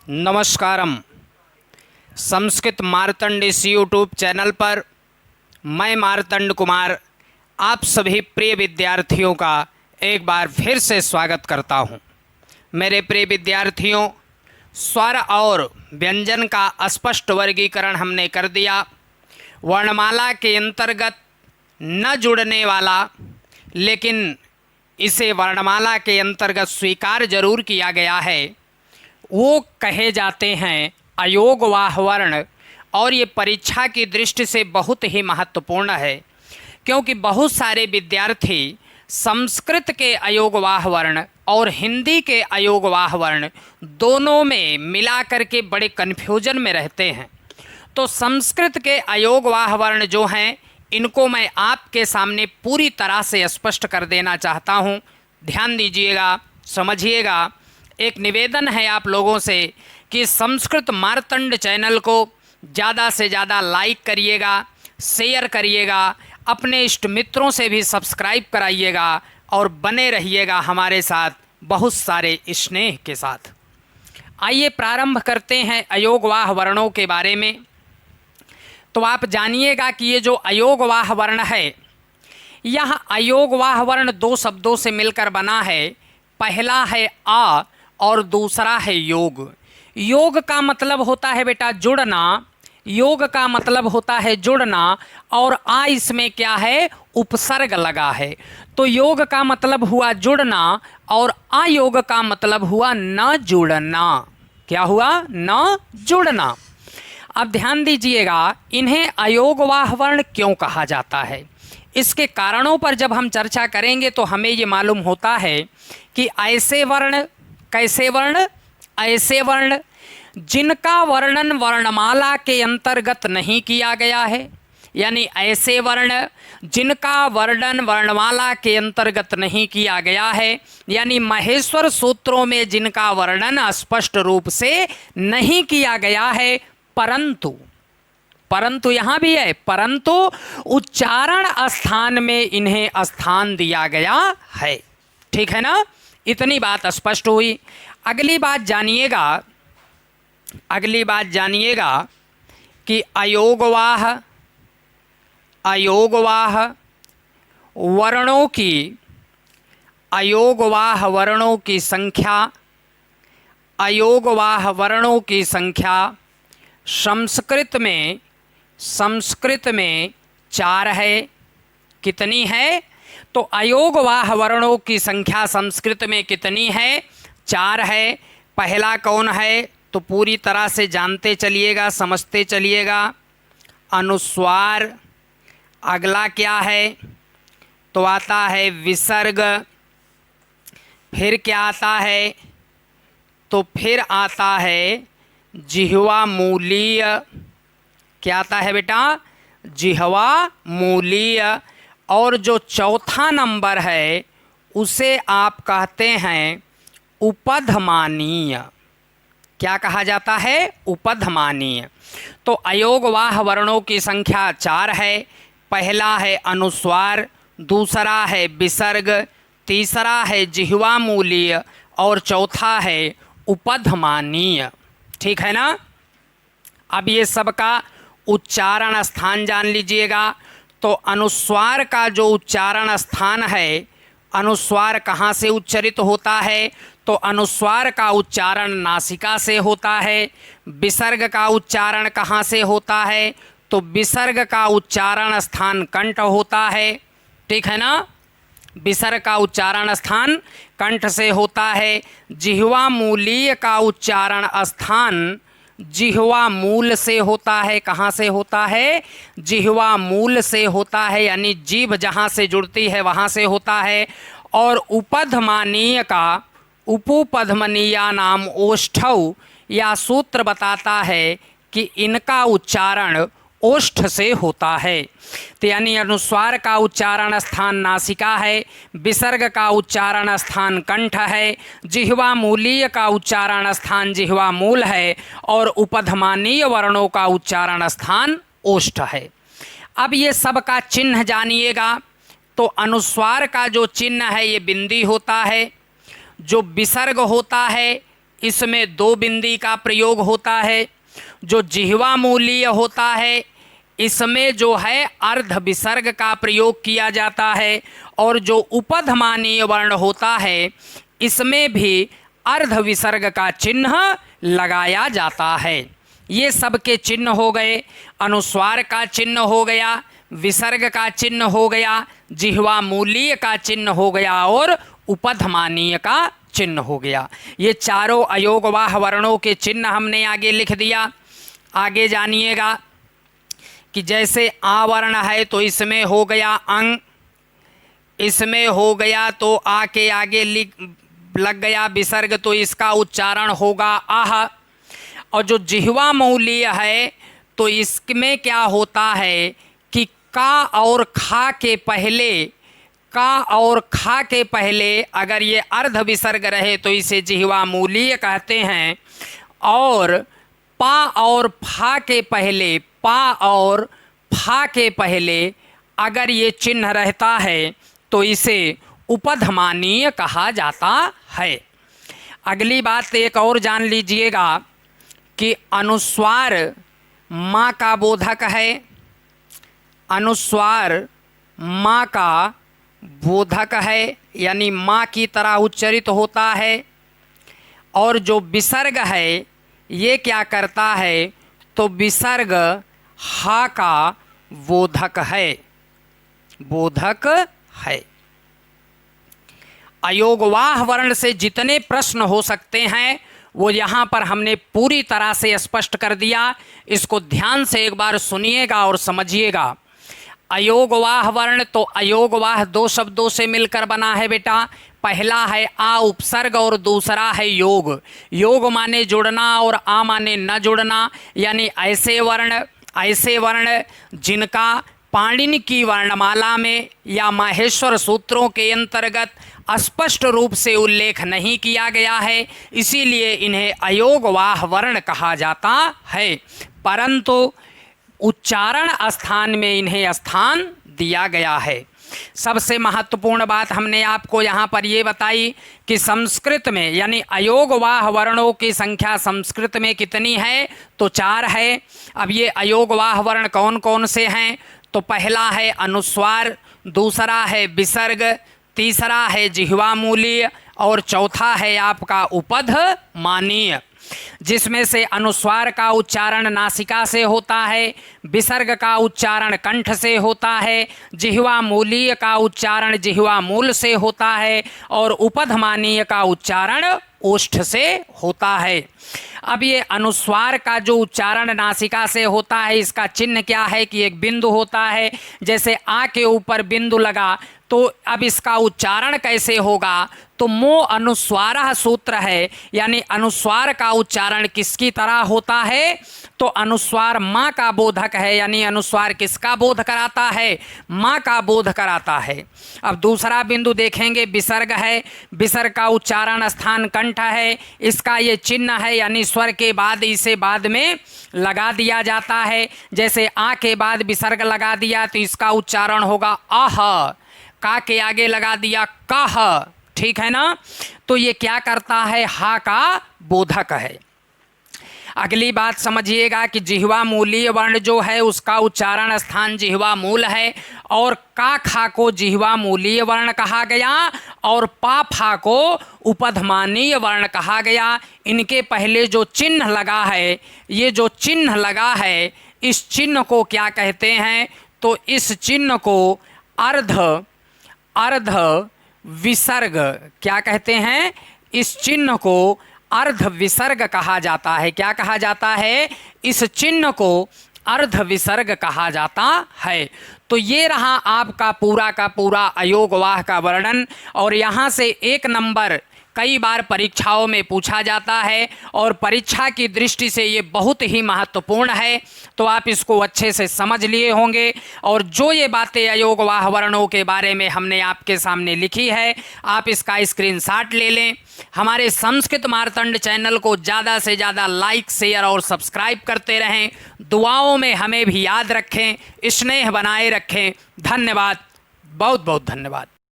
नमस्कारम। संस्कृत मार्तंड इस YouTube channel पर मैं मार्तंड कुमार आप सभी प्रिय विद्यार्थियों का एक बार फिर से स्वागत करता हूं। मेरे प्रिय विद्यार्थियों, स्वर और व्यंजन का स्पष्ट वर्गीकरण हमने कर दिया। वर्णमाला के अंतर्गत न जुड़ने वाला लेकिन इसे वर्णमाला के अंतर्गत स्वीकार जरूर किया गया है वो कहे जाते हैं अयोगवाह वर्ण। और ये परीक्षा की दृष्टि से बहुत ही महत्वपूर्ण है, क्योंकि बहुत सारे विद्यार्थी संस्कृत के अयोगवाह वर्ण और हिंदी के अयोगवाह वर्ण दोनों में मिला करके बड़े कन्फ्यूजन में रहते हैं। तो संस्कृत के अयोगवाह वर्ण जो हैं इनको मैं आपके सामने पूरी तरह से स्पष्ट कर देना चाहता हूँ। ध्यान दीजिएगा, समझिएगा। एक निवेदन है आप लोगों से कि संस्कृत मार्तंड चैनल को ज़्यादा से ज़्यादा लाइक करिएगा, शेयर करिएगा, अपने इष्ट मित्रों से भी सब्सक्राइब कराइएगा और बने रहिएगा हमारे साथ बहुत सारे स्नेह के साथ। आइए प्रारंभ करते हैं अयोगवाह वर्णों के बारे में। तो आप जानिएगा कि ये जो अयोगवाह वर्ण है, यह अयोगवाह वर्ण दो शब्दों से मिलकर बना है। पहला है आ और दूसरा है योग। योग का मतलब होता है बेटा जुड़ना, योग का मतलब होता है जुड़ना, और आ इसमें क्या है, उपसर्ग लगा है। तो योग का मतलब हुआ जुड़ना और अयोग का मतलब हुआ न जुड़ना। क्या हुआ, न जुड़ना। अब ध्यान दीजिएगा, इन्हें अयोगवाह वर्ण क्यों कहा जाता है, इसके कारणों पर जब हम चर्चा करेंगे तो हमें ये मालूम होता है कि ऐसे वर्ण, कैसे वर्ण, ऐसे वर्ण जिनका वर्णन वर्णमाला के अंतर्गत नहीं किया गया है, यानी ऐसे वर्ण जिनका वर्णन वर्णमाला के अंतर्गत नहीं किया गया है, यानी महेश्वर सूत्रों में जिनका वर्णन स्पष्ट रूप से नहीं किया गया है, परंतु यहाँ भी है, परंतु उच्चारण स्थान में इन्हें स्थान दिया गया है। ठीक है ना, इतनी बात स्पष्ट हुई। अगली बात जानिएगा कि अयोगवाह वर्णों की संख्या संस्कृत में 4 है। कितनी है, तो अयोगवाह वर्णों की संख्या संस्कृत में कितनी है, 4 है। पहला कौन है, तो पूरी तरह से जानते चलिएगा, समझते चलिएगा, अनुस्वार। अगला क्या है, तो आता है विसर्ग। फिर क्या आता है, तो फिर आता है जिह्वा मूलीय। क्या आता है बेटा, जिह्वा मूलीय। और जो चौथा नंबर है उसे आप कहते हैं उपधमानीय। क्या कहा जाता है, उपधमानीय। तो अयोगवाह वर्णों की संख्या 4 है। पहला है अनुस्वार, दूसरा है विसर्ग, तीसरा है जिह्वा मूलीय और चौथा है उपधमानीय। ठीक है ना। अब ये सबका उच्चारण स्थान जान लीजिएगा। तो अनुस्वार का जो उच्चारण स्थान है, अनुस्वार कहाँ से उच्चरित होता है, तो अनुस्वार का उच्चारण नासिका से होता है। विसर्ग का उच्चारण कहाँ से होता है, तो विसर्ग का उच्चारण स्थान कंठ होता है। ठीक है ना, विसर्ग का उच्चारण स्थान कंठ से होता है। जिह्वा मूलीय का उच्चारण स्थान जिह्वा मूल से होता है। कहाँ से होता है, जिह्वा मूल से होता है, यानी जीभ जहाँ से जुड़ती है वहाँ से होता है। और उपधमानीय का उपुपधमनीया नाम ओष्ठौ या सूत्र बताता है कि इनका उच्चारण ओष्ठ से होता है। तो यानी अनुस्वार का उच्चारण स्थान नासिका है, विसर्ग का उच्चारण स्थान कंठ है, जिह्वा मूलीय का उच्चारण स्थान जिह्वा मूल है और उपधमानीय वर्णों का उच्चारण स्थान ओष्ठ है। अब ये सब का चिन्ह जानिएगा। तो अनुस्वार का जो चिन्ह है ये बिंदी होता है। जो विसर्ग होता है इसमें 2 बिंदी का प्रयोग होता है। जो जिह्वा मूलीय होता है इसमें जो है अर्ध विसर्ग का प्रयोग किया जाता है, और जो उपधमानीय वर्ण होता है इसमें भी अर्ध विसर्ग का चिन्ह लगाया जाता है। ये सब के चिन्ह हो गए। अनुस्वार का चिन्ह हो गया, विसर्ग का चिन्ह हो गया, जिह्वा मूलीय का चिन्ह हो गया और उपधमानीय का चिन्ह हो गया। ये चारों अयोगवाह वर्णों के चिन्ह हमने आगे लिख दिया। आगे जानिएगा कि जैसे आ वर्ण है तो इसमें हो गया अंग, इसमें हो गया तो आ के आगे लग गया विसर्ग, तो इसका उच्चारण होगा आह। और जो जिह्वा मूलीय है तो इसमें क्या होता है कि का और खा के पहले, का और खा के पहले अगर ये अर्ध विसर्ग रहे तो इसे जिह्वा मूलीय कहते हैं, और पा और फा के पहले, पा और फा के पहले अगर ये चिन्ह रहता है तो इसे उपधमानीय कहा जाता है। अगली बात एक और जान लीजिएगा कि अनुस्वार माँ का बोधक है, अनुस्वार माँ का बोधक है, यानी माँ की तरह उच्चरित होता है। और जो विसर्ग है ये क्या करता है, तो विसर्ग हा का बोधक है, बोधक है। अयोगवाह वर्ण से जितने प्रश्न हो सकते हैं वो यहाँ पर हमने पूरी तरह से स्पष्ट कर दिया। इसको ध्यान से एक बार सुनिएगा और समझिएगा। अयोगवाह वर्ण तो अयोगवाह 2 शब्दों से मिलकर बना है बेटा। पहला है आ उपसर्ग और दूसरा है योग। योग माने जुड़ना और आ माने न जुड़ना, यानी ऐसे वर्ण जिनका पाणिनि की वर्णमाला में या माहेश्वर सूत्रों के अंतर्गत स्पष्ट रूप से उल्लेख नहीं किया गया है, इसीलिए इन्हें अयोगवाह वर्ण कहा जाता है। परंतु उच्चारण स्थान में इन्हें स्थान दिया गया है। सबसे महत्वपूर्ण बात हमने आपको यहाँ पर ये बताई कि संस्कृत में यानी अयोगवाह वर्णों की संख्या संस्कृत में कितनी है, तो 4 है। अब ये अयोगवाह वर्ण कौन कौन से हैं, तो पहला है अनुस्वार, दूसरा है विसर्ग, तीसरा है जिह्वा मूलीय और चौथा है आपका उपधमानीय। जिसमें से अनुस्वार का उच्चारण नासिका से होता है, विसर्ग का उच्चारण कंठ से होता है, जिह्वा मूलीय का उच्चारण जिह्वा मूल से होता है और उपधमानीय का उच्चारण ओष्ठ से होता है। अब ये अनुस्वार का जो उच्चारण नासिका से होता है इसका चिन्ह क्या है कि एक बिंदु होता है। जैसे आ के ऊपर बिंदु लगा तो अब इसका उच्चारण कैसे होगा, तो मो अनुस्वारः सूत्र है, यानी अनुस्वार का उच्चारण किसकी तरह होता है, तो अनुस्वार माँ का बोधक है, यानी अनुस्वार किसका बोध कराता है, माँ का बोध कराता है। अब दूसरा बिंदु देखेंगे विसर्ग है, विसर्ग का उच्चारण स्थान कंठ है, इसका ये चिन्ह है, यानी स्वर के बाद इसे बाद में लगा दिया जाता है। जैसे आ के बाद विसर्ग लगा दिया तो इसका उच्चारण होगा आह, का के आगे लगा दिया काह, ठीक है ना। तो ये क्या करता है, हा का बोधक है। अगली बात समझिएगा कि जिह्वा मूलीय वर्ण जो है उसका उच्चारण स्थान जिह्वा मूल है और का खा को जिह्वा मूलीय वर्ण कहा गया और पा फा को उपधमानीय वर्ण कहा गया। इनके पहले जो चिन्ह लगा है, ये जो चिन्ह लगा है इस चिन्ह को क्या कहते हैं, तो इस चिन्ह को अर्ध विसर्ग क्या कहते हैं, इस चिन्ह को अर्ध विसर्ग कहा जाता है। क्या कहा जाता है, इस चिन्ह को अर्ध विसर्ग कहा जाता है। तो ये रहा आपका पूरा का पूरा अयोगवाह का वर्णन। और यहाँ से 1 नंबर कई बार परीक्षाओं में पूछा जाता है और परीक्षा की दृष्टि से ये बहुत ही महत्वपूर्ण है, तो आप इसको अच्छे से समझ लिए होंगे। और जो ये बातें अयोगवाह वर्णों के बारे में हमने आपके सामने लिखी है, आप इसका स्क्रीनशॉट ले लें। हमारे संस्कृत मार्तंड चैनल को ज़्यादा से ज़्यादा लाइक, शेयर और सब्सक्राइब करते रहें। दुआओं में हमें भी याद रखें, स्नेह बनाए रखें। धन्यवाद, बहुत बहुत धन्यवाद।